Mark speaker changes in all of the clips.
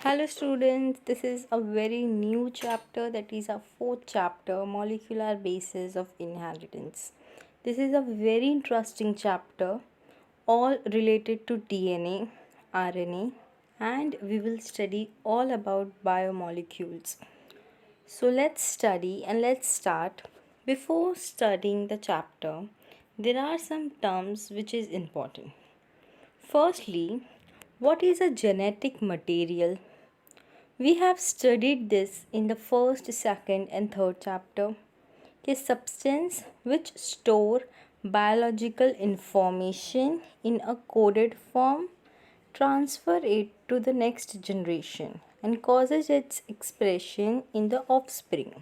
Speaker 1: Hello students, this is a very new chapter, that is our fourth chapter, molecular basis of inheritance. This is a very interesting chapter, all related to DNA, RNA, and we will study all about biomolecules. So let's study and let's start. Before studying the chapter, there are some terms which is important. Firstly, what is a genetic material? We have studied this in the first, second, and third chapter. A substance which store biological information in a coded form, transfer it to the next generation, and causes its expression in the offspring.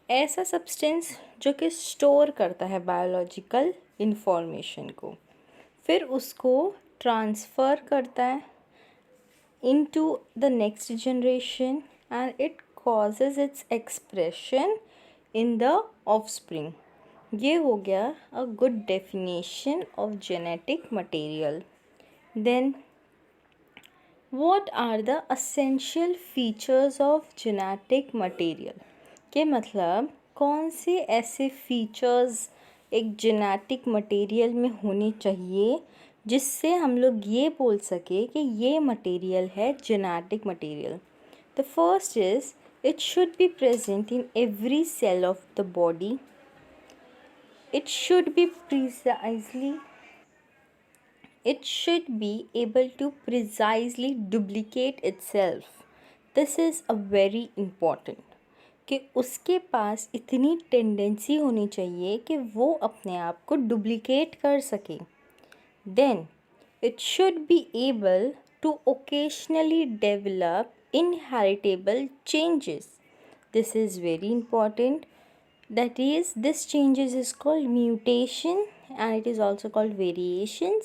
Speaker 1: ऐसा substance जो कि store करता है biological information को, फिर उसको transfer करता है into the next generation and it causes its expression in the offspring. ये हो गया a good definition of genetic material. Then what are the essential features of genetic material? के मतलब कौन से ऐसे फीचर्स एक जेनेटिक मटेरियल में होने चाहिए जिससे हम लोग ये बोल सके कि ये मटेरियल है genetic material. The first is it should be present in every cell of the body. It should be able to precisely duplicate itself. This is a very important कि उसके पास इतनी टेंडेंसी होनी चाहिए कि वो अपने आप को डुप्लिकेट कर सके. Then it should be able to occasionally develop inheritable changes. This is very important. That is, this changes is called mutation and it is also called variations.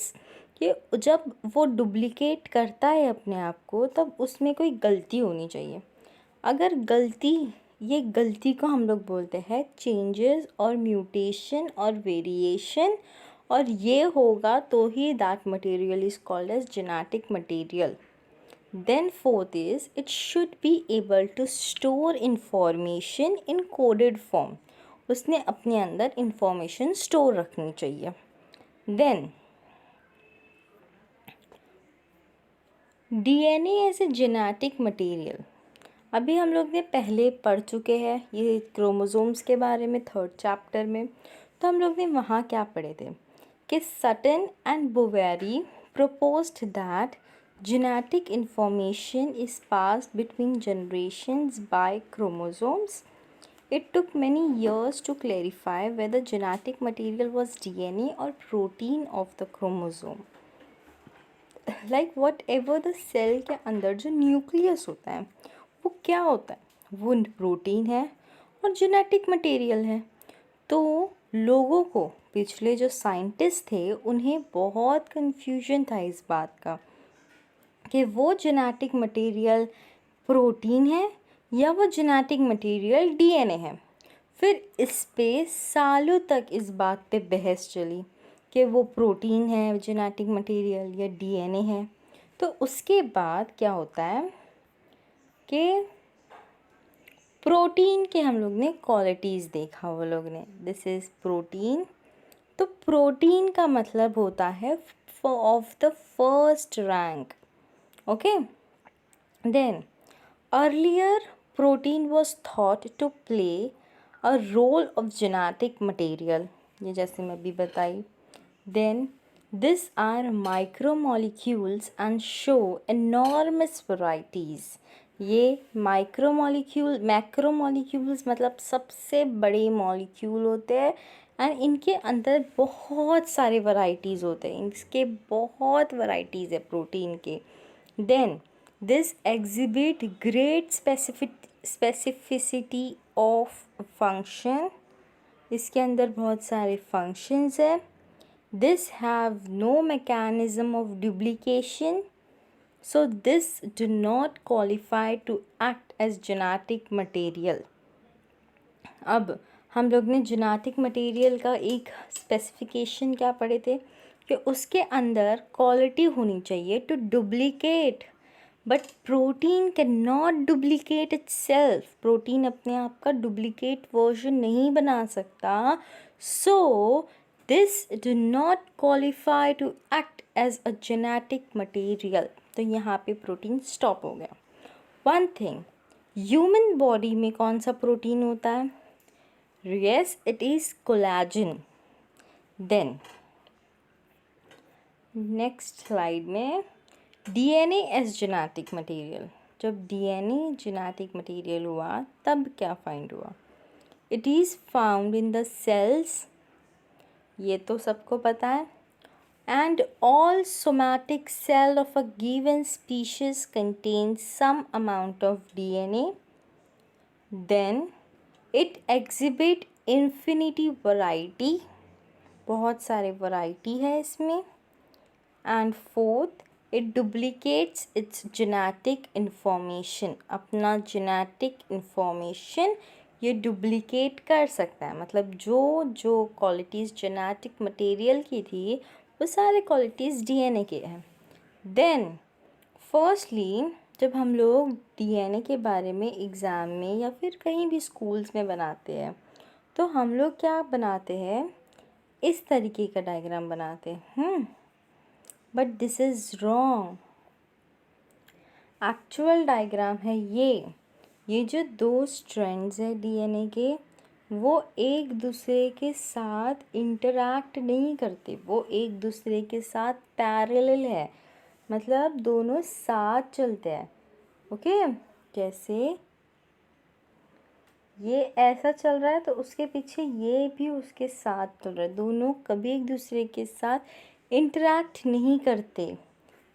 Speaker 1: कि जब वो डुप्लिकेट करता है अपने आप को तब उसमें कोई गलती होनी चाहिए. अगर ये गलती को हम लोग बोलते हैं चेंजेस और म्यूटेशन और वेरिएशन, और ये होगा तो he that material is called as genetic material. Then fourth is it should be able to store information in coded form. उसने अपने अंदर इंफॉर्मेशन स्टोर रखनी चाहिए. Then DNA as a genetic material. अभी हम लोग ने पहले पढ़ चुके हैं ये क्रोमोसोम्स के बारे में थर्ड चैप्टर में. तो हम लोग ने वहाँ क्या पढ़े थे कि Sutton and Boveri proposed that genetic information is passed between generations by chromosomes. It took many years to clarify whether genetic material was DNA or protein of the chromosome. Like whatever the cell के अंदर जो nucleus होता है वो क्या होता है, वो प्रोटीन है और जेनेटिक मटेरियल है. तो लोगों को पिछले जो साइंटिस्ट थे उन्हें बहुत कन्फ्यूजन था इस बात का कि वो जेनेटिक मटेरियल प्रोटीन है या वो जेनेटिक मटेरियल डीएनए है. फिर इस पे सालों तक इस बात पे बहस चली कि वो प्रोटीन है जेनेटिक मटेरियल या डीएनए है. तो उसके बाद क्या होता है कि प्रोटीन के हम लोग ने क्वालिटीज़ देखा. वो लोग ने दिस इज़ प्रोटीन. तो प्रोटीन का मतलब होता है of the first rank. Okay. Then earlier protein was thought to play a role of genetic material. ये जैसे मैं अभी बताई. Then this are micromolecules and show enormous varieties. ये मैक्रोमोलिक्यूल्स मतलब सबसे बड़े मॉलिक्यूल होते हैं एंड इनके अंदर बहुत सारे वैराइटीज़ होते हैं. इसके बहुत वैराइटीज़ है प्रोटीन के. Then this exhibit great specificity of function. इसके अंदर बहुत सारे फंक्शंस है. This have no mechanism of duplication. So this do not qualify to act as genetic material. अब हम लोग ने जेनेटिक मटेरियल का एक स्पेसिफिकेशन क्या पढ़े थे कि उसके अंदर क्वालिटी होनी चाहिए to duplicate. But protein can not duplicate itself, protein अपने आप का डुप्लीकेट वर्जन नहीं बना सकता, so this do not qualify to act as a genetic material. तो यहाँ पे प्रोटीन स्टॉप हो गया। वन थिंग, ह्यूमन बॉडी में कौन सा प्रोटीन होता है? Yes, it is collagen. Then next slide में डीएनए एज जेनेटिक मटेरियल। जब डीएनए जेनेटिक मटेरियल हुआ तब क्या फाइंड हुआ? It is found in the cells, ये तो सबको पता है, and all somatic cell of a given species contains some amount of DNA. Then it exhibit infinity variety, बहुत सारे variety है इसमें। And fourth, it duplicates its genetic information, अपना genetic information ये डुप्लीकेट कर सकता है, मतलब जो जो क्वालिटीज़ जेनेटिक मटेरियल की थी वो सारे क्वालिटीज़ डीएनए के हैं। देन फर्स्टली जब हम लोग डीएनए के बारे में एग्ज़ाम में या फिर कहीं भी स्कूल्स में बनाते हैं तो हम लोग क्या बनाते हैं, इस तरीके का डायग्राम बनाते हैं। But this is wrong. Actual diagram है ये जो दो स्ट्रैंड्स है डीएनए के वो एक दूसरे के साथ इंटरैक्ट नहीं करते, वो एक दूसरे के साथ पैरेलल है, मतलब दोनों साथ चलते हैं। ओके, जैसे ये ऐसा चल रहा है तो उसके पीछे ये भी उसके साथ चल रहा है, दोनों कभी एक दूसरे के साथ इंटरैक्ट नहीं करते।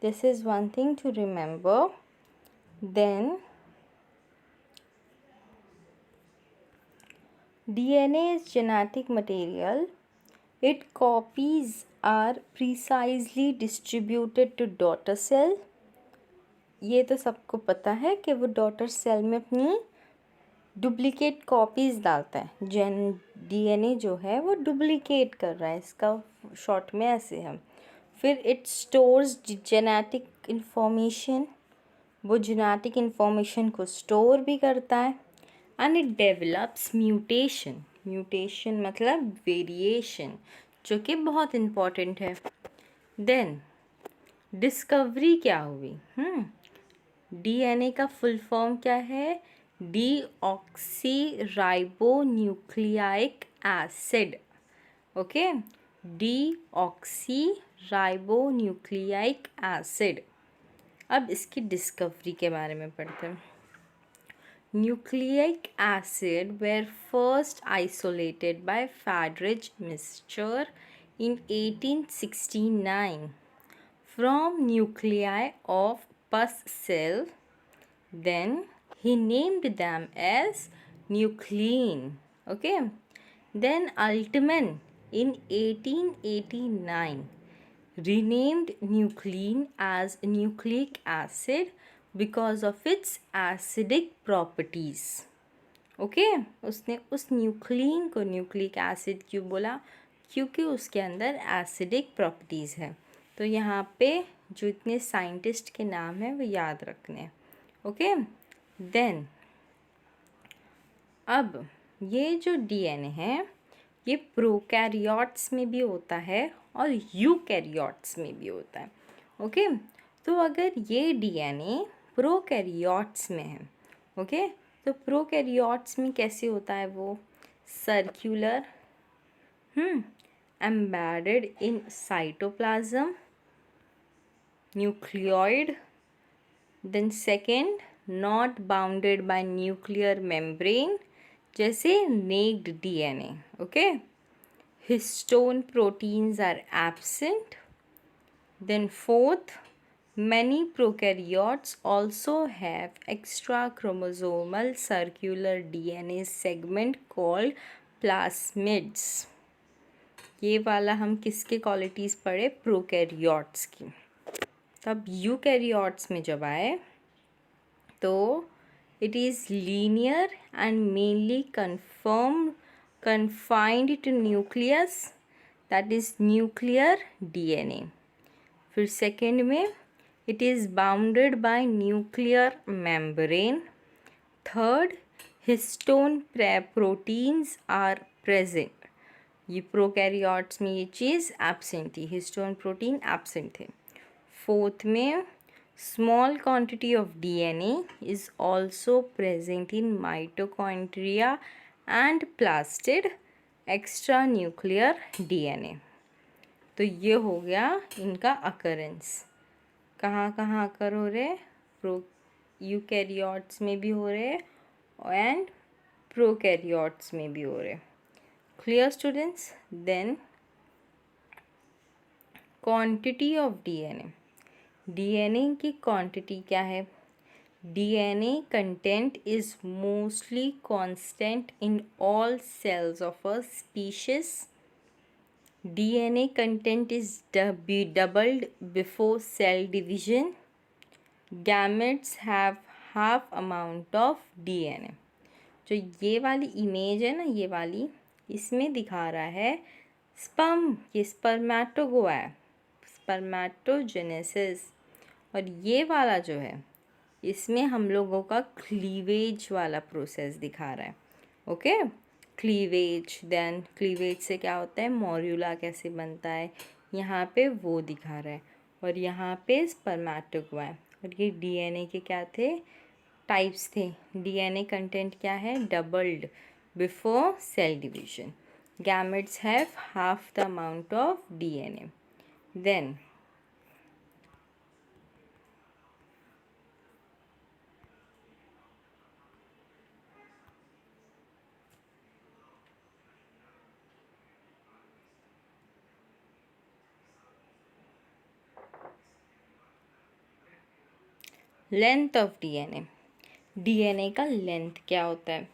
Speaker 1: This is one thing to remember. Then DNA is genetic material. Its copies are precisely distributed to daughter cell. ये तो सबको पता है कि वो डॉटर सेल में अपनी डुप्लीकेट कॉपीज़ डालता है। DNA जो है वो डुप्लीकेट कर रहा है, इसका शॉर्ट में ऐसे है। फिर इट स्टोर्स जेनेटिक इंफॉर्मेशन, वो जेनेटिक इंफॉर्मेशन को स्टोर भी करता है। And it develops mutation, mutation मतलब वेरिएशन, जो कि बहुत इम्पॉर्टेंट है। देन डिस्कवरी क्या हुई? डीएनए का फुल फॉर्म क्या है? Deoxyribonucleic acid. Okay, deoxyribonucleic acid. अब इसकी डिस्कवरी के बारे में पढ़ते हैं। Nucleic acid were first isolated by Friedrich Miescher in 1869 from nuclei of pus cell. Then he named them as nuclein. Okay. Then Altman in 1889 renamed nuclein as nucleic acid because of its acidic properties. Okay, उसने उस nuclein को nucleic acid क्यों बोला? क्योंकि उसके अंदर acidic properties है। तो यहाँ पे जो इतने साइंटिस्ट के नाम हैं वो याद रखने। ओके, देन अब ये जो डीएनए है ये प्रोकैरियोट्स में भी होता है और यूकैरियोट्स में भी होता है। ओके, तो अगर ये डीएनए प्रोकैरियोट्स में है, ओके, तो प्रोकैरियोट्स में कैसे होता है? वो circular, embedded in cytoplasm, nucleoid, then second not bounded by nuclear membrane, जैसे naked DNA. Okay, histone proteins are absent. Then fourth, many prokaryotes also have extra chromosomal circular DNA segment called plasmids. ये वाला हम किसके qualities पढ़े? Prokaryotes की। तब eukaryotes में जब आए तो it is linear and mainly confined to nucleus, that is nuclear DNA. फिर सेकेंड में It is bounded by nuclear membrane. Third, histone proteins are present. ये प्रोकैरियोट्स में ये चीज़ एब्सेंट थी, हिस्टोन प्रोटीन एब्सेंट थे. फोर्थ में small quantity of DNA is also present in mitochondria and plastid extranuclear DNA. तो ये हो गया इनका अकरेंस. कहाँ कहाँ अकर हो रहे? यूकैरियोट्स में भी हो रहे एंड प्रोकैरियोट्स में भी हो रहे. Clear students? Then quantity of DNA. DNA की क्वांटिटी क्या है? DNA content is mostly constant in all cells of a species. DNA content is doubled before cell division. Gametes have half amount of DNA. जो ये वाली image है ना, ये वाली, इसमें दिखा रहा है स्पर्म, ये स्पर्मेटोगोआ है, स्पर्मेटोजेनेसिस. और ये वाला जो है इसमें हम लोगों का क्लीवेज वाला प्रोसेस दिखा रहा है. Okay, cleavage. देन क्लीवेज से क्या होता है, मॉर्यूला कैसे बनता है, यहाँ पे वो दिखा रहा है. और यहाँ पे स्पर्मेटोगोआ है. और ये डीएनए के क्या थे, टाइप्स थे. डीएनए कंटेंट क्या है, doubled before cell division. Gametes have half the amount of DNA. Then length of DNA. DNA का लेंथ क्या होता है?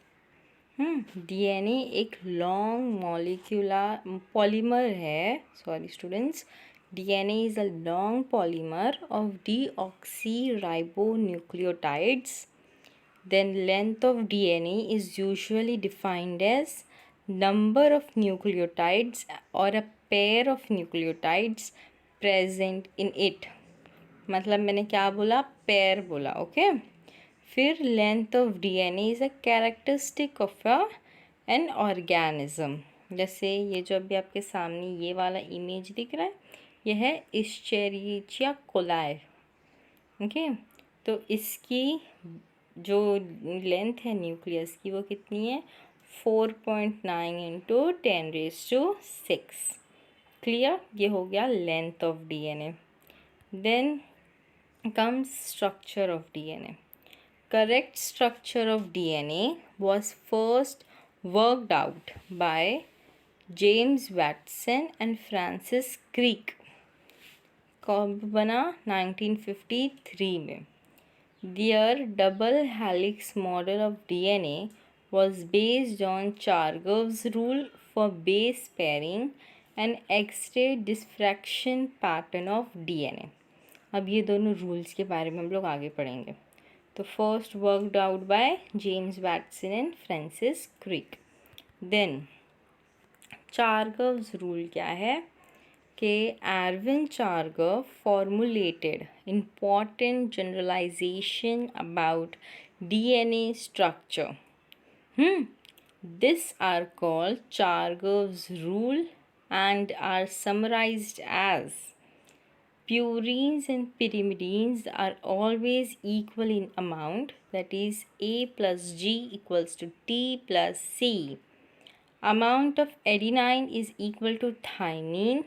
Speaker 1: डीएनए एक लॉन्ग मॉलिक्यूलर पॉलीमर है. Sorry students, DNA is a long polymer of deoxyribonucleotides. Then length of DNA is usually defined as number of nucleotides or a pair of nucleotides present in it. मतलब मैंने क्या बोला, pair बोला. Okay. फिर length of DNA is a characteristic of an organism. जैसे ये जो अभी आपके सामने ये वाला इमेज दिख रहा है, यह है इस्चेरिचिया कोलाई. ओके. तो इसकी जो लेंथ है न्यूक्लियस की वो कितनी है, 4.9 इंटू 10⁶. क्लियर? ये हो गया length of DNA. Then comes structure of DNA. Correct structure of DNA was first worked out by James Watson and Francis Crick. कब बना? 1953 में. Their double helix model of DNA was based on Chargaff's rule for base pairing and X-ray diffraction pattern of DNA. अब ये दोनों rules के बारे में हम लोग आगे पढ़ेंगे. तो first worked out by James Watson and Francis Crick. Then Chargaff's rule क्या है कि Erwin Chargaff formulated important generalisation about DNA structure. This are called Chargaff's rule and are summarized as purines and pyrimidines are always equal in amount, that is A plus G equals to T plus C. Amount of adenine is equal to thymine,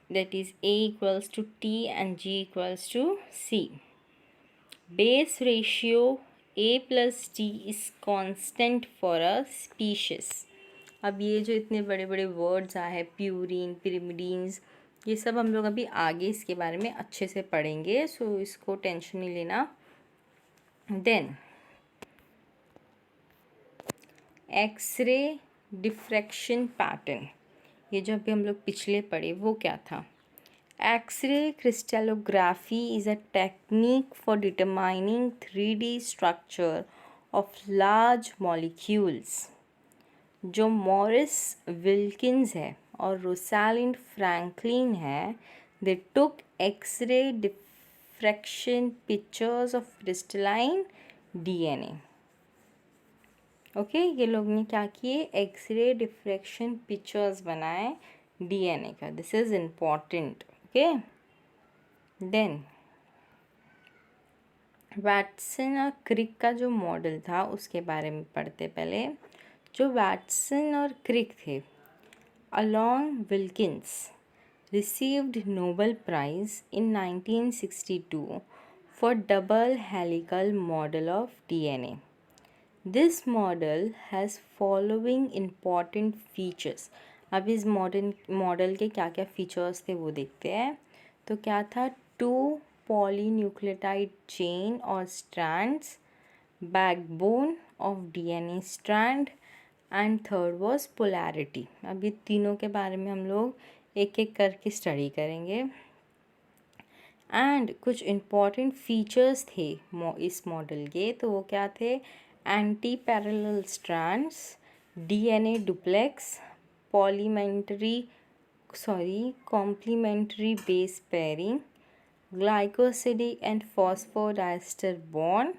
Speaker 1: that is A equals to T and G equals to C. Base ratio A plus T is constant for a species. अब ये जो इतने बड़े बड़े words आए हैं, purine, पिरिमिडीन्स, ये सब हम लोग अभी आगे इसके बारे में अच्छे से पढ़ेंगे, सो इसको टेंशन नहीं लेना. देन एक्सरे डिफ्रैक्शन पैटर्न, ये जो अभी हम लोग पिछले पढ़े वो क्या था. X ray crystallography is a technique for determining 3D structure of large molecules. जो मॉरिस विल्किंस है और रोसालिंड फ्रैंकलिन है, They took X-ray diffraction pictures of crystalline DNA. Okay ये लोग ने क्या किए, एक्सरे डिफ्रैक्शन पिक्चर्स बनाए डीएनए का. This is important. Okay then Watson और क्रिक का जो मॉडल था उसके बारे में पढ़ते पहले. जो वैटसन और क्रिक थे, along Wilkins received Nobel Prize in 1962 for double helical model of DNA. This model has following important features. अब इस मॉडल के क्या क्या फीचर्स थे वो देखते हैं. तो क्या था, 2 polynucleotide chain और strands, backbone of DNA strand and third was polarity. अब ये तीनों के बारे में हम लोग एक एक करके स्टडी करेंगे. एंड कुछ इम्पॉर्टेंट फीचर्स थे इस मॉडल के. तो वो क्या थे, antiparallel strands, DNA duplex, complementary base pairing, glycosidic and phosphodiester bond,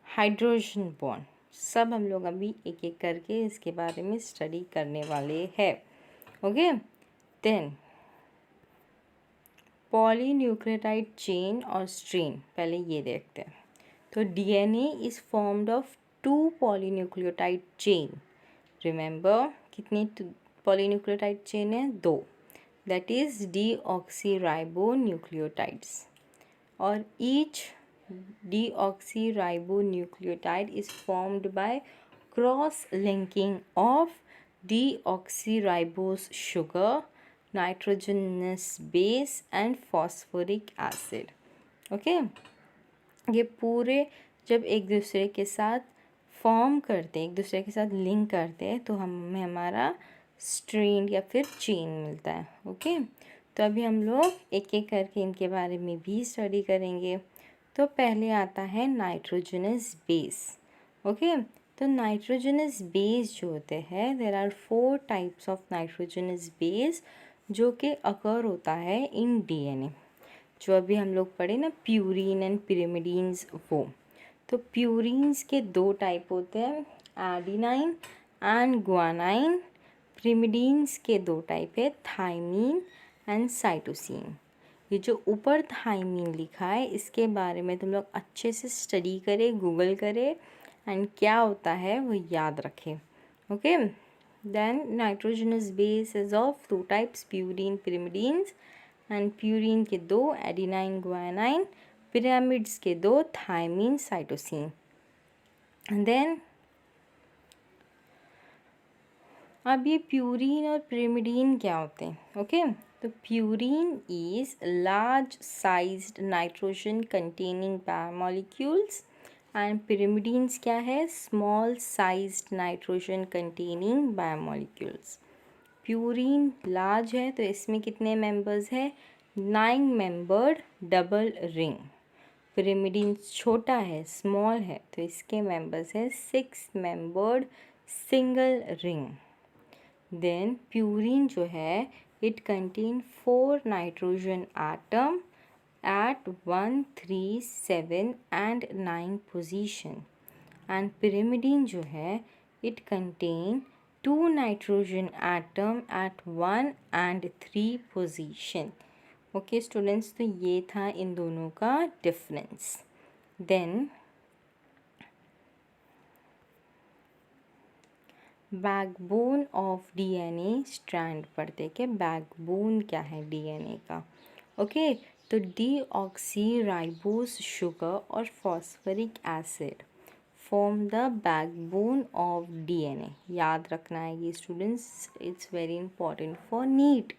Speaker 1: hydrogen bond. सब हम लोग अभी एक एक करके इसके बारे में स्टडी करने वाले हैं. ओके देन पॉलीन्यूक्लियोटाइड चेन और स्ट्रेन, पहले ये देखते हैं. तो DNA is formed of 2 polynucleotide chain. Remember कितनी पॉलीन्यूक्लियोटाइड चेन है, 2. That is deoxyribonucleotides. और each deoxyribonucleotide is formed by cross linking of deoxyribose sugar, nitrogenous base and phosphoric acid. Okay ये पूरे जब एक दूसरे के साथ फॉर्म करते हैं, एक दूसरे के साथ लिंक करते हैं, तो हमें हमारा स्ट्रेन या फिर चेन मिलता है. ओके तो अभी हम लोग एक एक करके इनके बारे में भी स्टडी करेंगे. तो पहले आता है नाइट्रोजनस बेस. ओके तो नाइट्रोजनस बेस जो होते हैं, there are 4 types of nitrogenous base जो कि अकर होता है इन डीएनए. जो अभी हम लोग पढ़े ना, प्यूरीन एंड पिरिमिडीन्स, वो. तो प्यूरीन्स के 2 टाइप होते हैं, एडिनाइन एंड ग्वानाइन. पिरिमिडीन्स के 2 टाइप है, थाइमीन एंड साइटोसिन. ये जो ऊपर थाइमीन लिखा है इसके बारे में तुम लोग अच्छे से स्टडी करें, गूगल करें एंड क्या होता है वो याद रखें. Okay then nitrogenous base is of 2 types, purine pyrimidines. and purine के 2, adenine guanine. pyramids के 2, thymine cytosine. and then अब ये प्यूरीन और pyrimidine क्या होते हैं. ओके तो purine is large sized nitrogen containing biomolecules and पिरिमिडीन्स क्या है, small sized nitrogen containing biomolecules. Purine large है तो इसमें कितने मेंबर्स है, 9 मेंबर्ड डबल रिंग. पिरिमिडीन्स छोटा है, स्मॉल है, तो इसके मेंबर्स है 6 membered single ring. Then purine जो है, it contain 4 nitrogen atom at 1, 3, 7 and 9 position. and pyrimidine जो है, it contain 2 nitrogen atom at 1 and 3 position. Okay students तो ये था इन दोनों का difference. Then backbone of DNA strand पढ़ते कि बैकबोन क्या है डीएनए का. ओके तो डीऑक्सीराइबोस शुगर और phosphoric acid form the backbone of DNA. याद रखना है ये students, it's very important for NEET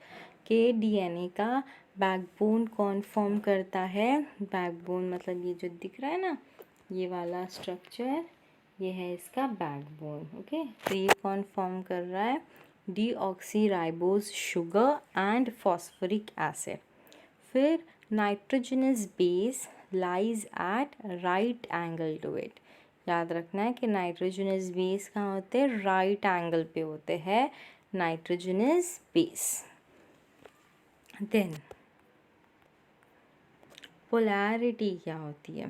Speaker 1: के डीएनए का बैकबोन कौन फॉर्म करता है. बैकबोन मतलब ये जो दिख रहा है ना, ये वाला स्ट्रक्चर, ये है इसका बैकबोन. ओके तो ये कौन फॉर्म कर रहा है, deoxyribose sugar and phosphoric acid. फिर nitrogenous base lies at right angle to it. याद रखना है कि नाइट्रोजनस बेस कहाँ होते हैं, राइट एंगल पे होते हैं नाइट्रोजनस बेस. देन पोलैरिटी क्या होती है।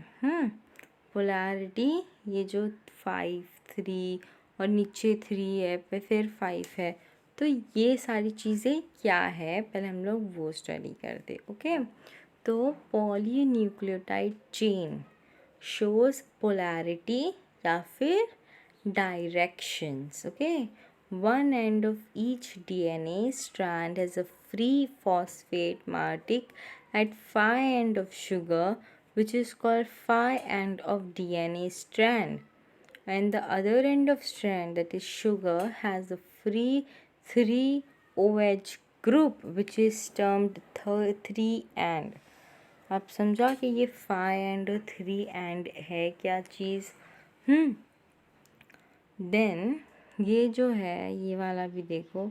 Speaker 1: पोलैरिटी, ये जो 5 3 और नीचे 3 है पे फिर 5 है, तो ये सारी चीज़ें क्या है पहले हम लोग वो स्टडी करते। ओके, तो पॉलीन्यूक्लियोटाइड चेन शोज पोलैरिटी या फिर directions. Okay, one end of each DNA strand has a free phosphate matrix at phi end of sugar, which is called phi end of DNA strand, and the other end of strand, that is sugar, has a free 3 OH group, which is termed 3 and. आप समझा कि ये 5 and 3 and है क्या चीज़। Then ये जो है ये वाला भी देखो,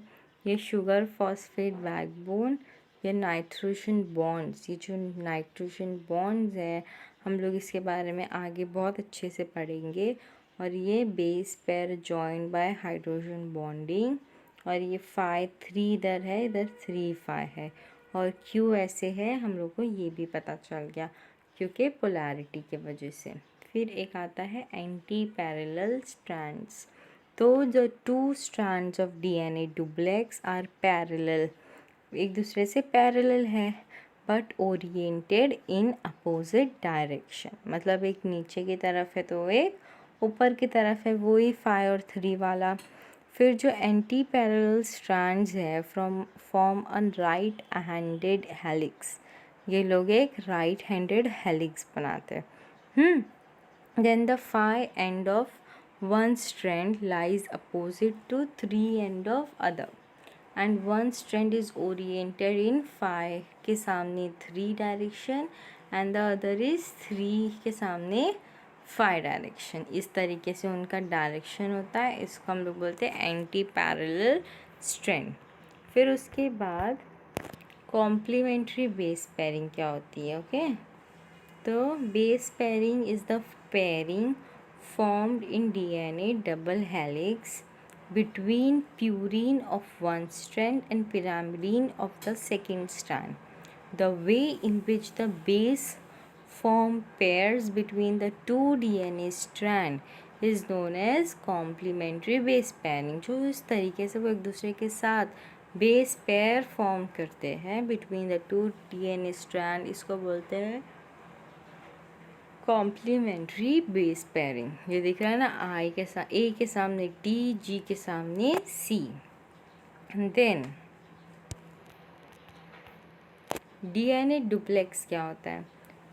Speaker 1: ये शुगर फॉस्फेट बैकबोन, ये नाइट्रोजन बॉन्ड्स, ये जो नाइट्रोजन बॉन्ड्स है हम लोग इसके बारे में आगे बहुत अच्छे से पढ़ेंगे। और ये base pair joined by hydrogen bonding, और ये 5 3 इधर है, इधर 3 5 है, और क्यों ऐसे है हम लोग को ये भी पता चल गया क्योंकि पोलैरिटी के वजह से। फिर एक आता है एंटी पैरेलल स्ट्रैंड्स। तो the 2 strands of DNA duplex are parallel, एक दूसरे से पैरेलल है, but oriented in opposite direction. मतलब एक नीचे की तरफ है तो एक ऊपर की तरफ है, वही 5 और 3 वाला। फिर जो एंटी पैरेलल स्ट्रैंड्स है form a right handed helix, ये लोग एक राइट हैंडेड हेलिक्स बनाते हैं। Then the phi end of one strand lies opposite to 3 end of other, and one strand is oriented in phi के सामने 3 direction and the other is 3 के सामने 5 direction. इस तरीके से उनका डायरेक्शन होता है, इसको हम लोग बोलते हैं एंटी पैरेलल स्ट्रैंड। फिर उसके बाद कॉम्प्लीमेंट्री बेस पेयरिंग क्या होती है। ओके, तो base pairing is the pairing formed in DNA double helix between purine of one strand and pyrimidine of the second strand. The way in which the base form pairs between the two DNA strand is known as complementary base pairing। जो इस तरीके से वो एक दूसरे के साथ base pair form करते हैं बिटवीन द 2 DNA strand, इसको बोलते हैं कॉम्प्लीमेंट्री बेस पेयरिंग। ये दिख रहा है ना, आई के साथ ए के सामने टी, जी के सामने सी। देन डीएनए डुप्लेक्स क्या होता है।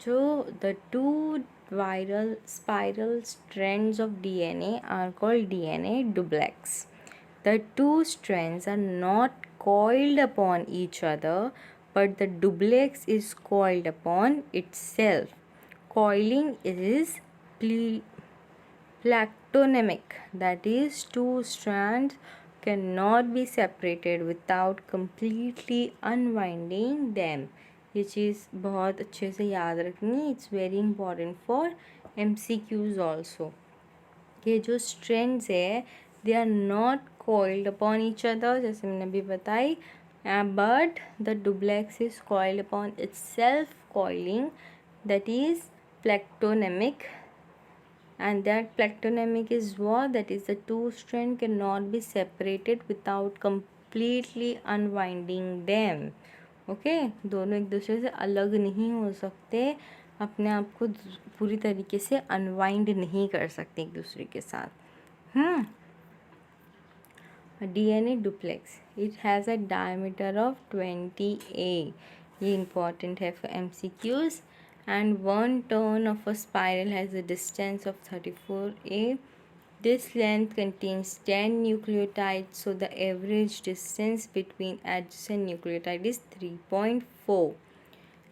Speaker 1: जो the 2 viral spiral strands of DNA are called DNA duplex. The 2 strands are not coiled upon each other, but the duplex is coiled upon itself. Coiling is plactogenic, that is 2 strands cannot be separated without completely unwinding them. ये चीज़ बहुत अच्छे से याद रखनी, it's very important for MCQs also. ये जो strands है they are not coiled upon each other, जैसे मैंने अभी बताई, but the duplex is coiled upon itself, coiling that is plactogenic, and that plactogenic is what, that is the 2 strands cannot be separated without completely unwinding them. Okay, दोनों एक दूसरे से अलग नहीं हो सकते, अपने आप को पूरी तरीके से अनवाइंड नहीं कर सकते एक दूसरे के साथ। DNA duplex, it has a diameter of 20A, ये important है for MCQs, and one turn of a spiral has a distance of 34A. This length contains 10 nucleotides, so the average distance between adjacent nucleotide is 3.4.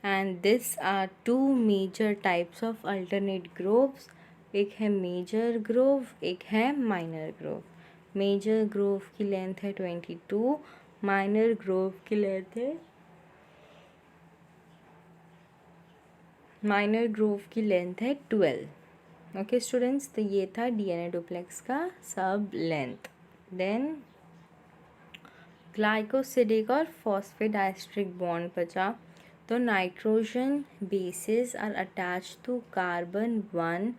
Speaker 1: And these are 2 major types of alternate grooves, एक है major Grove, एक है minor Grove. Major Grove की length है 22, minor Grove की length है minor Grove की length है 12। ओके स्टूडेंट्स, तो ये था डीएनए डुप्लेक्स का सब लेंथ। देन ग्लाइकोसिडिक और फॉस्फेडाइस्ट्रिक बॉन्ड बचा। The nitrogen bases are attached to carbon 1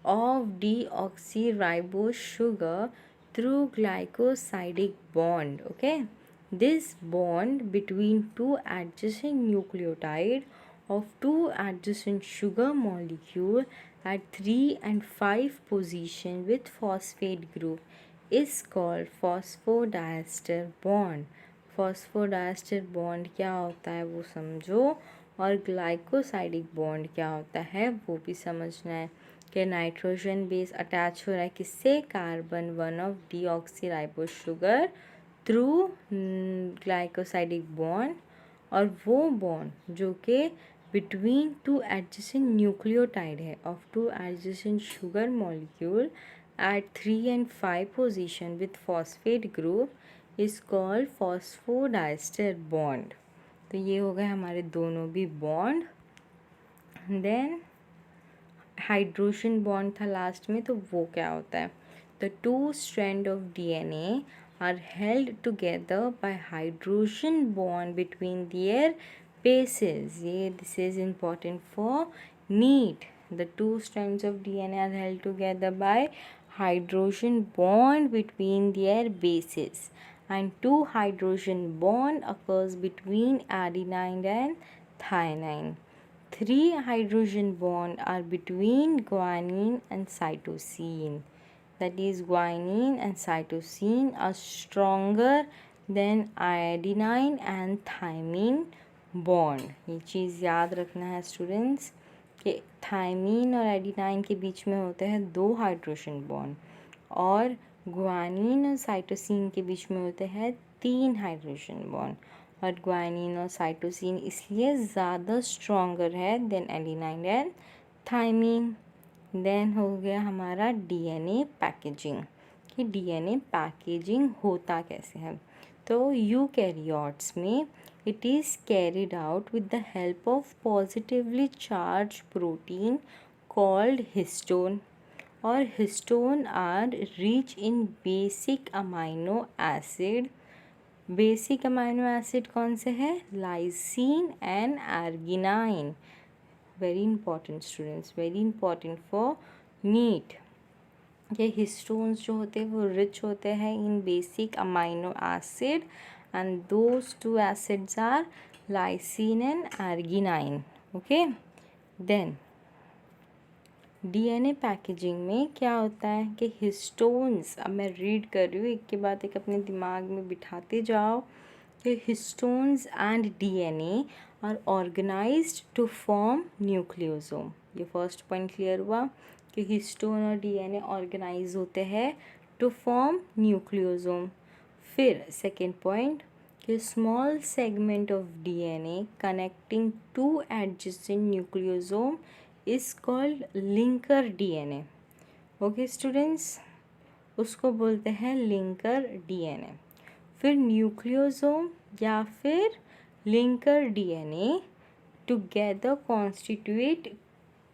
Speaker 1: of deoxyribose sugar through glycosidic bond. Okay, this bond between two adjacent nucleotide of two adjacent sugar molecule at 3 and 5 position with phosphate group is called phosphodiester bond. Phosphodiester bond क्या होता है वो समझो, और glycosidic bond क्या होता है वो भी समझना है। कि नाइट्रोजन बेस अटैच हो रहा है किससे, carbon 1 of deoxyribose sugar through glycosidic bond, और वो बॉन्ड जो कि बिटवीन टू एडजेसेंट न्यूक्लियोटाइड है of two adjacent sugar molecule at 3 and 5 position with phosphate group is called phosphodiester bond. तो ये हो गए हमारे दोनों भी बॉन्ड। देन हाइड्रोजन बॉन्ड था लास्ट में, तो वो क्या होता है, the two strand of DNA are held together by hydrogen bond between their bases. ये this is important for NEET. The two strands of DNA are held together by hydrogen bond between their bases, and two hydrogen bond occurs between adenine and thymine. 3 hydrogen bond are between guanine and cytosine. That is, guanine and cytosine are stronger than adenine and thymine bond. ये चीज़ याद रखना है students कि thymine और adenine के बीच में होते हैं 2 हाइड्रोजन बॉन्ड, और ग्वानिन और साइटोसिन के बीच में होते हैं 3 हाइड्रोजन बॉन्ड, और ग्वानिन और साइटोसिन इसलिए ज़्यादा स्ट्रॉन्गर है than adenine and thymine. Then हो गया हमारा डीएनए पैकेजिंग, कि डीएनए पैकेजिंग होता कैसे है। तो यूकैरियोट्स में it is carried out with the help of positively charged protein called histone, or histone are rich in basic amino acid. Basic amino acid कौन से हैं, lysine and arginine. Very important students, very important for NEET. ये histones जो होते हैं वो rich होते हैं in basic amino acid, and those two acids are lysine and arginine. Okay, then DNA packaging में क्या होता है कि हिस्टोन्स, अब मैं रीड कर रही हूँ एक के बाद एक, अपने दिमाग में बिठाते जाओ कि histones and DNA are organised to form nucleosome. ये फर्स्ट पॉइंट क्लियर हुआ कि हिस्टोन और डीएनए ऑर्गेनाइज होते हैं टू फॉर्म न्यूक्लियोसोम। फिर सेकेंड पॉइंट कि small segment of DNA connecting to adjacent nucleosome is called linker DNA. Okay students, उसको बोलते हैं लिंकर डीएनए। फिर न्यूक्लियोसोम या फिर linker DNA together constitute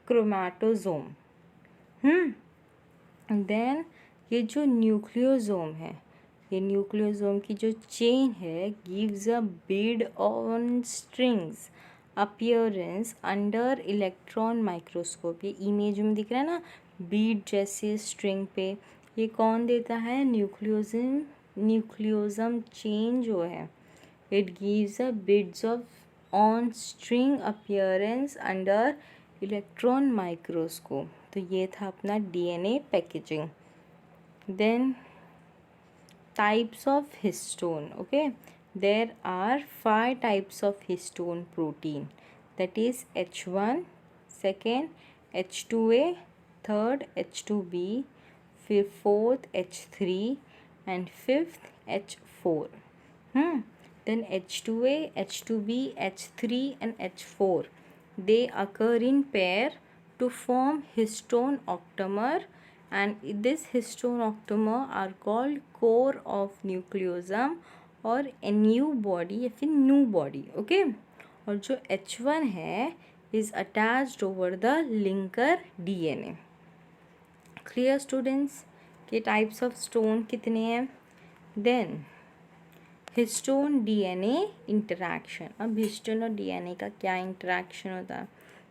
Speaker 1: chromatosome. Then ये जो न्यूक्लियोसोम है, ये न्यूक्लियोसोम की जो चेन है gives a Beed on strings appearance under electron microscope. ये इमेज में दिख रहा है ना बीड जैसे स्ट्रिंग पे, ये कौन देता है, न्यूक्लियोसम चेन जो है it gives a beads of on string appearance under electron microscope. तो ये था अपना DNA packaging. Then types of histone. Okay, there are 5 types of histone protein, that is H1, second H2A, third H2B, fourth H3 and fifth H4. Then H2A, H2B, H3 and H4, they occur in pair to form histone octamer, and this histone octamer are called core of nucleosome और nu body या फिर nu body. Okay, और जो H1 है is attached over the linker DNA. Clear students, के types of stone कितने हैं। Then histone DNA interaction. अब हिस्टोन और डीएनए का क्या इंटरैक्शन होता है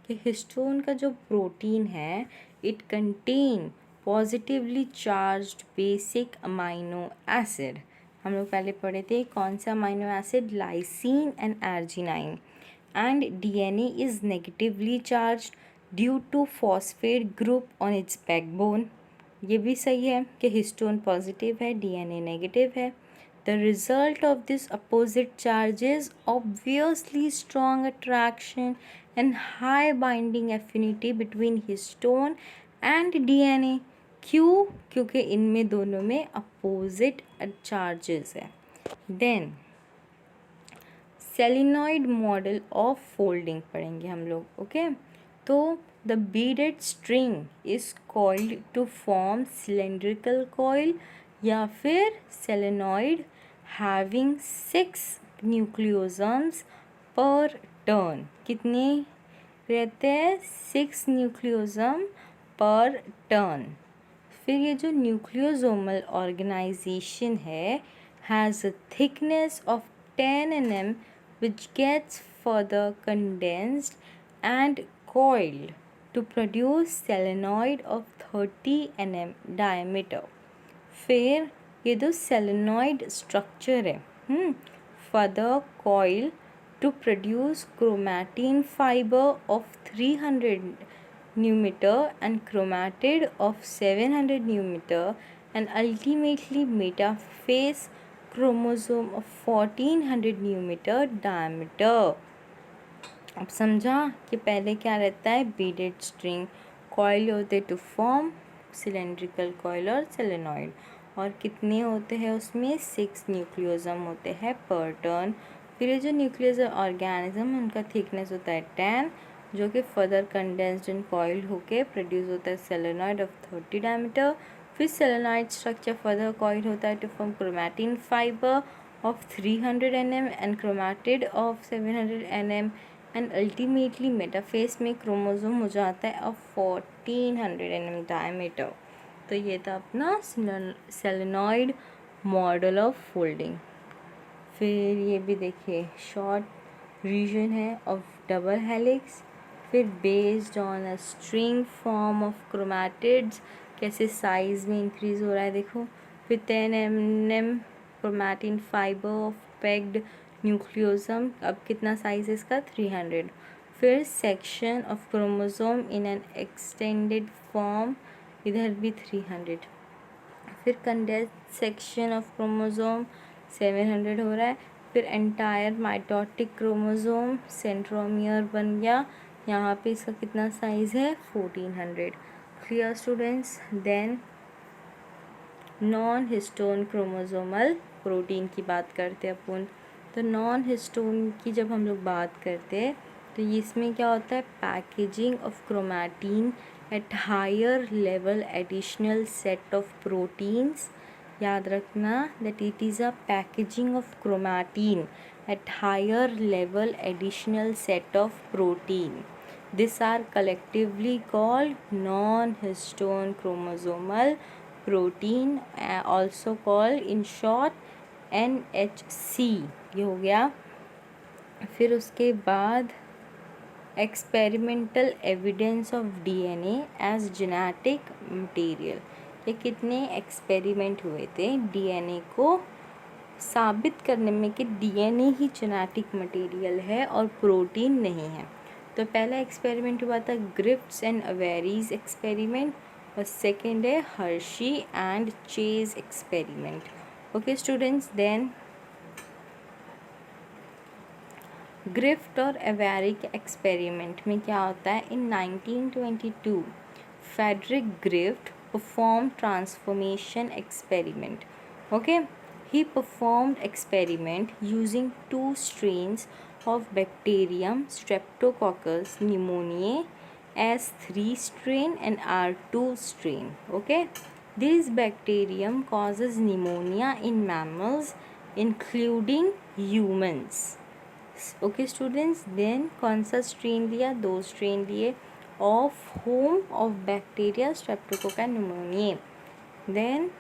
Speaker 1: कि हिस्टोन का जो प्रोटीन है it contain positively charged basic amino acid. हम लोग पहले पढ़े थे कौन सा amino acid, lysine and arginine. And DNA is negatively charged due to phosphate group on its backbone. ये भी सही है कि हिस्टोन पॉजिटिव है, डीएनए नेगेटिव है। The result of this opposite charge is obviously strong attraction and high binding affinity between histone and DNA। क्यों? क्योंकि इनमें दोनों में opposite charges है। Then solenoid model of folding पढ़ेंगे हम लोग। ओके, तो the beaded string is coiled to form cylindrical coil या फिर सेलेनॉइड हैविंग 6 न्यूक्लियोसम्स पर टर्न। कितने रहते हैं? 6 न्यूक्लियोसम पर टर्न। फिर ये जो न्यूक्लियोसोमल ऑर्गेनाइजेशन है has a thickness of 10 mm which gets further condensed and coiled to produce solenoid of 30 mm diameter। फिर ये जो solenoid structure है further coil to produce chromatin fiber of 300 nm and chromatid of 700 nm and ultimately metaphase chromosome of 1400 न्यूमीटर diameter. अब समझा कि पहले क्या रहता है? बीडेड स्ट्रिंग, कॉइल होते टू फॉर्म सिलेंड्रिकल कॉइल और सेलेनॉइड, और कितने होते हैं उसमें? 6 न्यूक्लियोसम होते हैं पर टर्न। फिर ये जो न्यूक्लियस ऑर्गेनिज्म उनका थिकनेस होता है 10, जो कि फर्दर कंडेंस्ड एंड कॉइल्ड होके प्रोड्यूस होता है सेलेनॉइड ऑफ 30 डायमीटर। फिर सेलेनॉइड स्ट्रक्चर फर्दर कॉइल होता है to form chromatin fibre of 300 nm and chromatid of 700 nm and ultimately metaphase में क्रोमोसोम हो जाता है ऑफ 1400 nm डायमीटर। तो ये था अपना सेलेनॉइड मॉडल ऑफ फोल्डिंग। फिर ये भी देखिए शॉर्ट रीजन है ऑफ डबल हेलिक्स। फिर based on a string form of chromatids कैसे साइज में इंक्रीज हो रहा है देखो। फिर 10 mm chromatin fibre of packed nucleosome, अब कितना साइज है इसका? 300। फिर section of chromosome in an extended form, इधर भी 300। फिर कंडेंस सेक्शन ऑफ क्रोमोसोम 700 हो रहा है। फिर एंटायर माइटोटिक क्रोमोसोम सेंट्रोमियर बन गया, यहाँ पे इसका कितना साइज़ है? 1400। Clear students? Then non histone chromosomal protein की बात करते हैं अपन। तो नॉन हिस्टोन की जब हम लोग बात करते हैं तो इसमें क्या होता है? Packaging of chromatin at higher level additional set of proteins. याद रखना that it is a packaging of chromatin at higher level additional set of protein. These are collectively called non-histone chromosomal protein, also called in short NHC। ये हो गया। फिर उसके बाद experimental evidence of DNA as genetic material. ये कितने experiment हुए थे डीएनए को साबित करने में कि डीएनए ही जेनेटिक मटेरियल है और प्रोटीन नहीं है। तो पहला एक्सपेरिमेंट हुआ था ग्रिफ्ट्स एंड अवेरीज एक्सपेरिमेंट, और सेकेंड है Hershey and Chase experiment. Okay students, then Griffith और अवेरिक एक्सपेरिमेंट में क्या होता है? In 1922 Frederick Griffith perform transformation experiment. Okay, he performed experiment using 2 strains of bacterium Streptococcus pneumoniae S3 strain and R2 strain। okay, this bacterium causes pneumonia in mammals including humans। okay students, then कौन सा strain लिया? 2 strain लिए of whom? of bacteria Streptococcus pneumoniae। then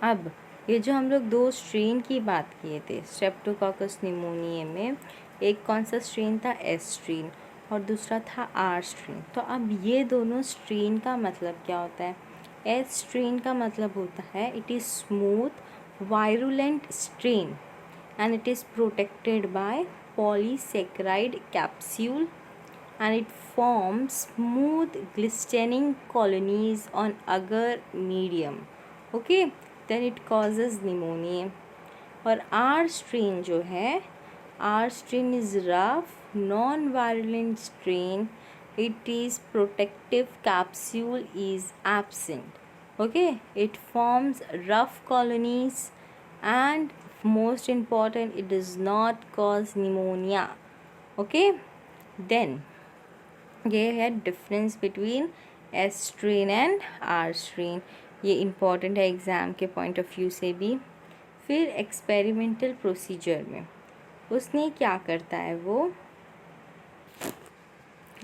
Speaker 1: अब ये जो हम लोग 2 strain की बात किए थे स्ट्रेप्टोकोकस निमोनिया में, एक कौन सा स्ट्रेन था, एस स्ट्रेन, और दूसरा था आर स्ट्रेन। तो अब ये दोनों स्ट्रेन का मतलब क्या होता है? एस स्ट्रेन का मतलब होता है it is smooth virulent strain and it is protected by polysaccharide capsule and it forms smooth glistening colonies on agar medium. Okay, then it causes pneumonia. और R strain जो है, R strain is rough non-virulent strain. It is protective capsule is absent. Okay, it forms rough colonies and most important, it does not cause pneumonia. Okay, then ये है difference between S strain and R strain. ये important है exam के point of view से भी। फिर experimental procedure में उसने क्या करता है वो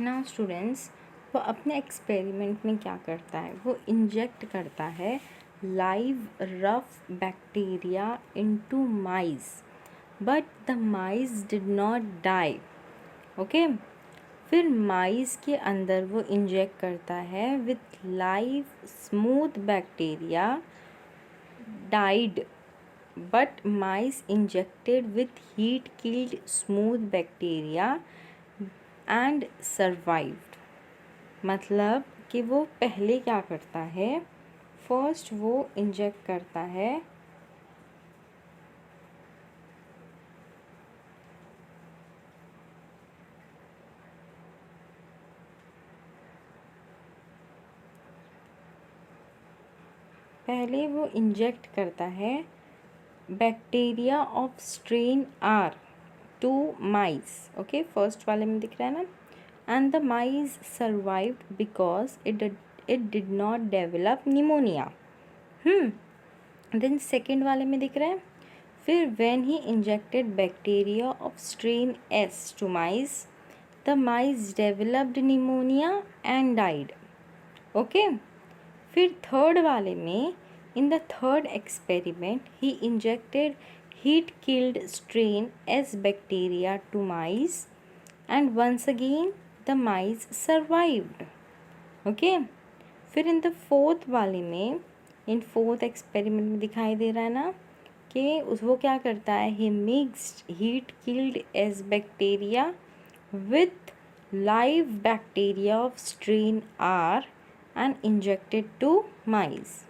Speaker 1: ना स्टूडेंट्स, वो अपने एक्सपेरिमेंट में क्या करता है, वो इंजेक्ट करता है live rough bacteria into mice, but the mice did not die. Okay, फिर माइस के अंदर वो इंजेक्ट करता है with live smooth bacteria died, but mice injected with heat killed smooth bacteria and survived. मतलब कि वो पहले क्या करता है, फर्स्ट वो इंजेक्ट करता है bacteria of strain R to mice. Okay, first वाले में दिख रहा है ना, and the mice survived because it did not develop pneumonia. Then second वाले में दिख रहा है, फिर when he injected bacteria of strain S to mice, the mice developed pneumonia and died. Okay, फिर थर्ड वाले में in the third experiment he injected heat killed strain S bacteria to mice and once again the mice survived. Okay, फिर in the fourth वाले में, in fourth experiment में दिखाई दे रहा है ना कि वो क्या करता है, he mixed heat killed S bacteria with live bacteria of strain R and injected to mice.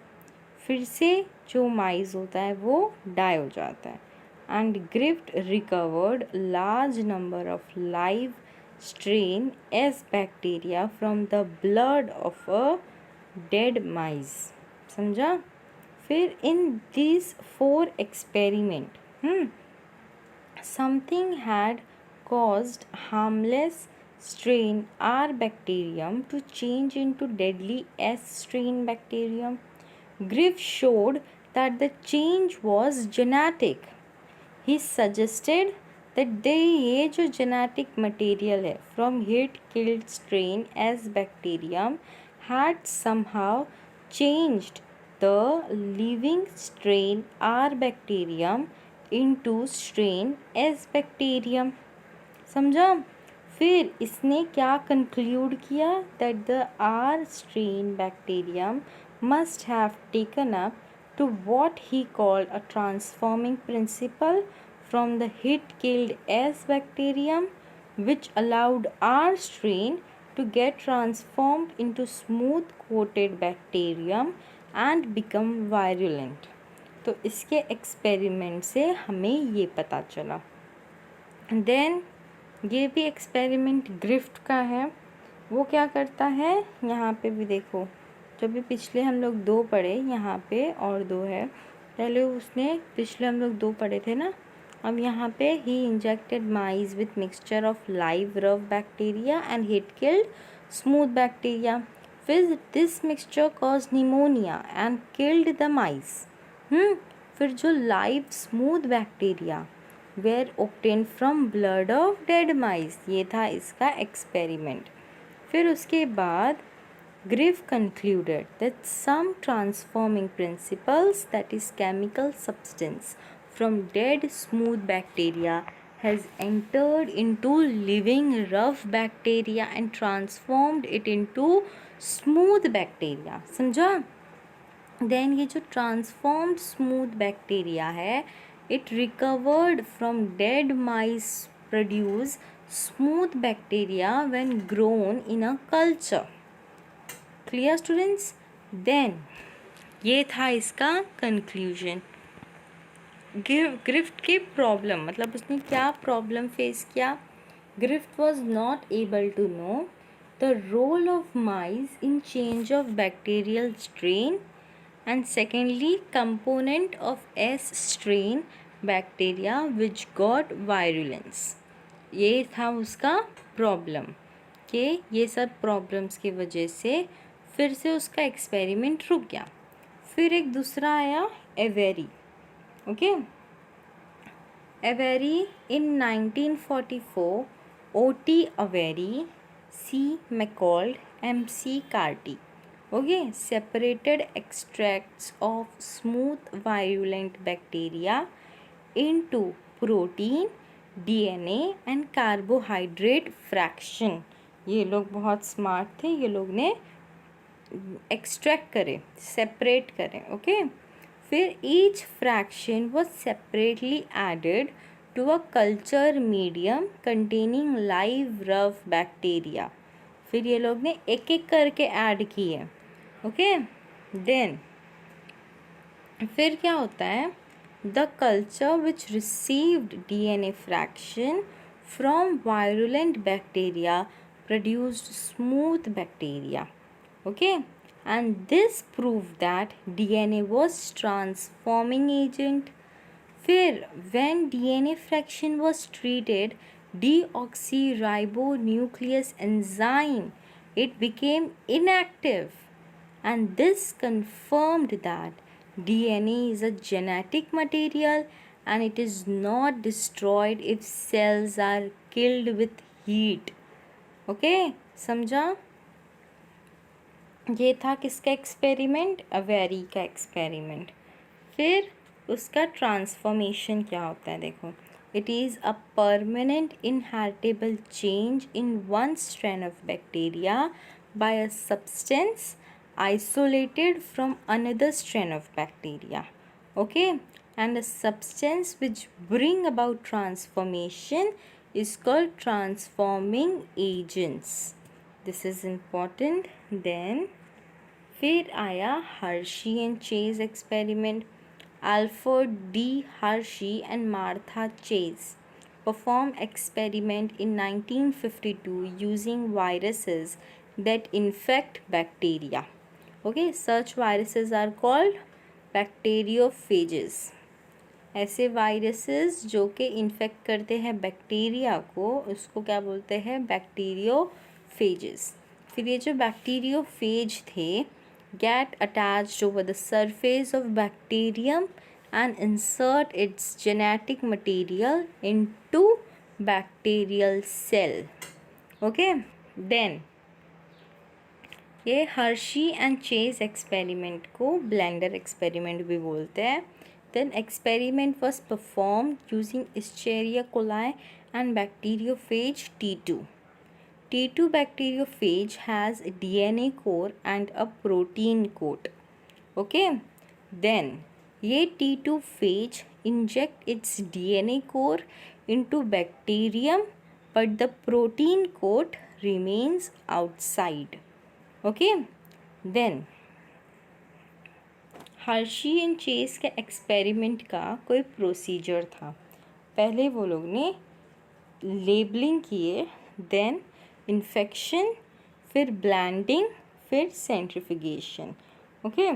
Speaker 1: फिर से जो माइस होता है वो डाई हो जाता है and Griffith recovered large number of live strain S bacteria from the blood of a dead mice. समझा? फिर in this 4 experiment something had caused harmless strain R bacterium to change into deadly S strain bacterium. Griff showed that the change was genetic. He suggested that ये जो genetic material है from heat killed strain S bacterium had somehow changed the living strain R bacterium into strain S bacterium. समझा? फिर इसने क्या conclude किया, that the R strain bacterium must have taken up to what he called a transforming principle from the heat-killed S bacterium, which allowed R strain to get transformed into smooth-coated bacterium and become virulent. तो इसके experiment से हमें ये पता चला। Then ये भी experiment ग्रिफ्ट का है। वो क्या करता है, यहाँ पे भी देखो, जब भी पिछले हम लोग 2 पढ़े, यहाँ पे और 2 है, पहले उसने पिछले हम लोग 2 पढ़े थे ना, अब यहाँ पे ही injected mice with mixture of live rough bacteria and heat killed smooth bacteria. फिर this mixture cause pneumonia and killed the mice. फिर जो live smooth bacteria were obtain from blood of dead mice, ये था इसका experiment. फिर उसके बाद Griff concluded that some transforming principles, that is chemical substance, from dead smooth bacteria has entered into living rough bacteria and transformed it into smooth bacteria. समझा? Then ये जो transformed smooth bacteria है, it recovered from dead mice produce smooth bacteria when grown in a culture. Clear students? Then ये था इसका conclusion. ग्रिफ्ट की problem, मतलब उसने क्या प्रॉब्लम फेस किया. Griffith was not able to know the role of mice in change of bacterial strain, and secondly component of S strain bacteria which got virulence. ये था उसका प्रॉब्लम कि ये सब प्रॉब्लम्स की वजह से फिर से उसका एक्सपेरिमेंट रुक गया. फिर एक दूसरा आया एवेरी. ओके, Avery in 1944, O.T. Avery, C. MacLeod, M.C. Carty. Okay, separated extracts of smooth virulent bacteria into protein, DNA and carbohydrate fraction. ये लोग बहुत स्मार्ट थे, ये लोग ने एक्सट्रैक्ट करे, सेपरेट करें. ओके, फिर each fraction was separately added to a culture medium containing live rough bacteria. फिर ये लोग ने एक एक करके ऐड किए. ओके, देन फिर क्या होता है, the culture which received DNA fraction from virulent bacteria produced smooth bacteria. Okay, and this proved that DNA was transforming agent. फिर when DNA fraction was treated deoxyribonuclease enzyme, it became inactive, and this confirmed that DNA is a genetic material and it is not destroyed if cells are killed with heat. Okay, समझा? ये था किसका experiment, अवेरी का experiment. फिर उसका transformation क्या होता है, देखो. It is a permanent inheritable change in one strain of bacteria by a substance isolated from another strain of bacteria. Okay, and the substance which bring about transformation is called transforming agents. This is important. Then फिर आया Hershey and Chase experiment. Alfred D. Hershey and Martha Chase performed experiment in 1952 using viruses that infect bacteria. Okay, such viruses are called bacteriophages. ऐसे viruses जो कि infect करते हैं bacteria को, उसको क्या बोलते हैं, बैक्टीरियोफेजेस. फिर ये जो बैक्टीरियोफेज थे, get attached over the surface of bacterium and insert its genetic material into bacterial cell. Okay, then ये हर्शी एंड चेज एक्सपेरिमेंट को ब्लेंडर एक्सपेरिमेंट भी बोलते हैं. Then experiment was perform using Escherichia coli and bacteriophage T2. T2 bacteriophage has a DNA core and a protein coat. Okay, then ये T2 phage inject its DNA core into bacterium but the protein coat remains outside. Okay, then Hershey and Chase के experiment का कोई procedure था. पहले वो लोग ने labelling किए, देन इन्फेक्शन, फिर ब्लैंडिंग, फिर centrifugation. Okay,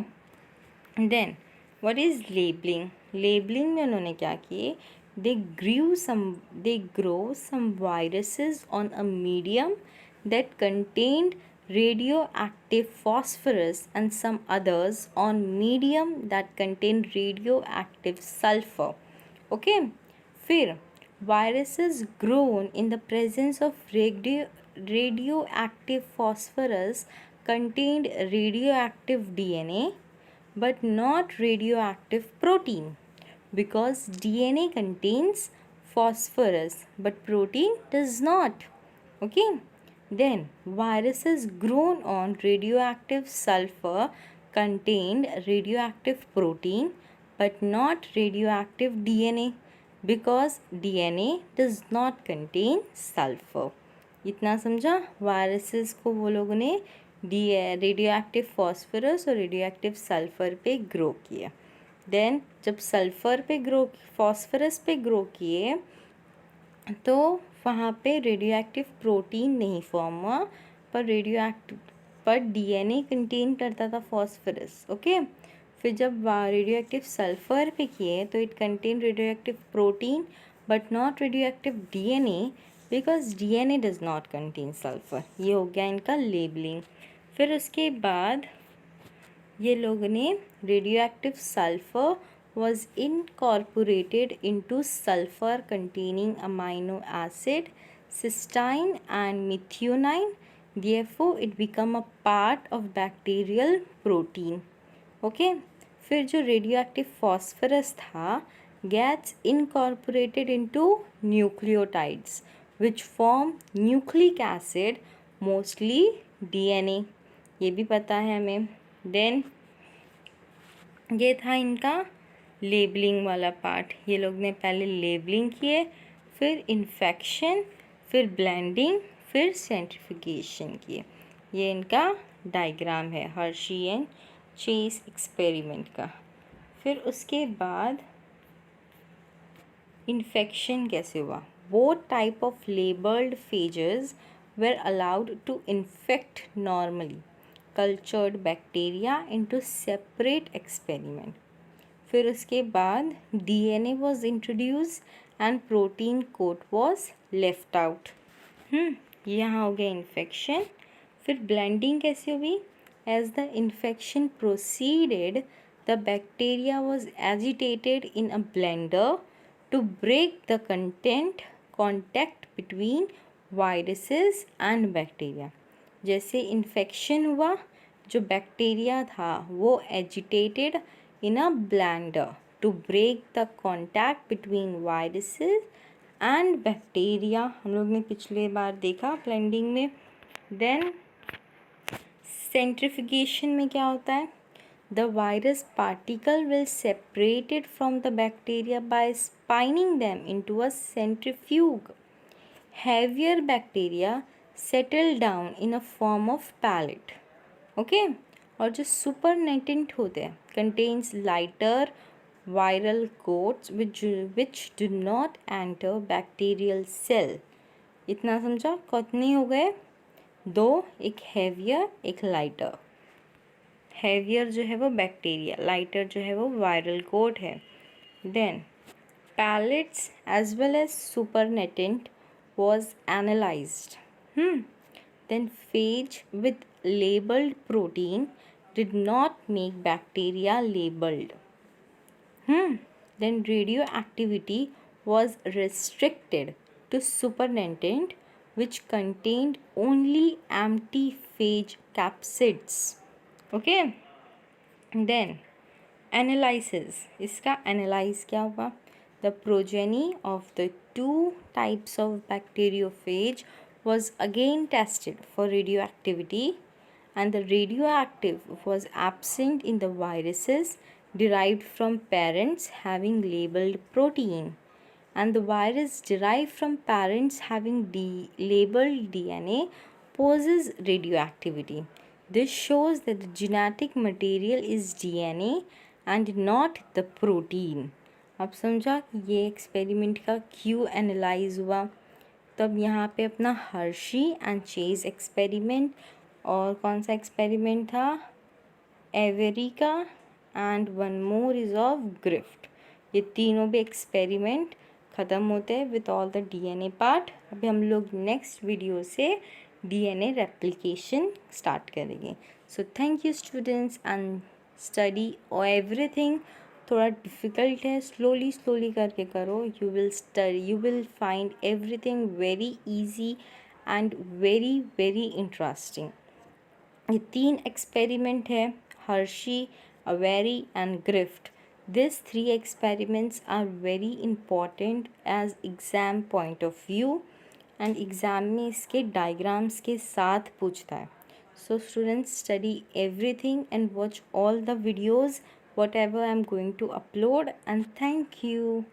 Speaker 1: then what is labelling. Labelling में उन्होंने क्या किए, they grow some viruses on a medium that contained radioactive phosphorus and some others on medium that contain radioactive sulfur. Okay, फिर viruses grown in the presence of radioactive phosphorus contained radioactive DNA but not radioactive protein, because DNA contains phosphorus but protein does not. Okay, then viruses grown on radioactive sulfur contained radioactive protein but not radioactive DNA, because DNA does not contain sulfur. इतना समझा? Viruses को वो लोगों ने radio active phosphorus और radio active sulphur पे grow किया. Then जब सल्फ़र पे ग्रो फॉस्फोरस पे ग्रो किए तो वहाँ पे रेडियो एक्टिव प्रोटीन नहीं फॉर्म हुआ, पर डीएनए कंटेन करता था फॉस्फोरस. ओके, फिर जब रेडियो एक्टिव सल्फ़र पे किए तो it contain radio active protein but not radio active DNA, because DNA does not contain sulphur. ये हो गया इनका लेबलिंग. फिर उसके बाद ये लोगों ने radio active sulphur was incorporated into sulfur containing amino acid cysteine and methionine, therefore it become a part of bacterial protein. Okay, फिर जो radioactive phosphorus था gets incorporated into nucleotides which form nucleic acid, mostly DNA. ये भी पता है हमें. Then ये था इनका लेबलिंग वाला पार्ट. ये लोग ने पहले लेबलिंग किए, फिर इन्फेक्शन, फिर ब्लेंडिंग, फिर सेंट्रिफिकेशन किए. ये इनका डायग्राम है हर्शी एंड चेस एक्सपेरिमेंट का. फिर उसके बाद इन्फेक्शन कैसे हुआ. Both type of labelled phages were allowed to infect normally cultured bacteria into separate experiment. फिर उसके बाद DNA was introduce and protein coat was left out. यहाँ हो गया इन्फेक्शन. फिर ब्लेंडिंग कैसे हुई. As the infection proceeded the bacteria was agitated in a blender to break the contact between viruses and bacteria. जैसे इन्फेक्शन हुआ, जो bacteria था वो agitated in a blender to break the contact between viruses and bacteria. हम लोग ने पिछले बार देखा ब्लेंडिंग में. देन सेंट्रिफिकेशन में क्या होता है. The virus particle will separated from the bacteria by spinning them into a centrifuge. Heavier bacteria settle down in a form of pellet. Okay, और जो सुपरनेटेंट होते हैं contains lighter viral coats which do not enter bacterial cell. इतना समझा. कितने हो गए. 2, एक हैवियर एक लाइटर. हैवियर जो है वो बैक्टीरिया, लाइटर जो है वो वायरल कोट है. Then pellets as well as supernatant was analysed. Then phage with labeled protein did not make bacteria labeled. Then radioactivity was restricted to supernatant which contained only empty phage capsids. Okay. Then analysis. इसका analyze क्या हुआ. The progeny of the two types of bacteriophage was again tested for radioactivity, and the radioactive was absent in the viruses derived from parents having labeled protein, and the virus derived from parents having labeled DNA poses radioactivity. This shows that the genetic material is DNA and not the protein. अब समझा कि ये experiment का क्यों analyse हुआ. तब यहाँ पे अपना हर्शी एंड चेज एक्सपेरिमेंट और कौन सा एक्सपेरिमेंट था, एवेरी का, and one more is of Griffith. ये तीनों भी एक्सपेरिमेंट ख़त्म होते हैं with all the DNA part. अभी हम लोग नेक्स्ट वीडियो से डीएनए रेप्लिकेशन स्टार्ट करेंगे. So thank you students and study everything. थोड़ा डिफ़िकल्ट है, स्लोली करके करो. You will find everything very easy and very interesting. ये 3 एक्सपेरिमेंट है, Hershey, Avery and Griffith. These 3 experiments are very important as exam point of view and exam में इसके diagrams के साथ पूछता है. So students, study everything and watch all the videos whatever I am going to upload, and thank you.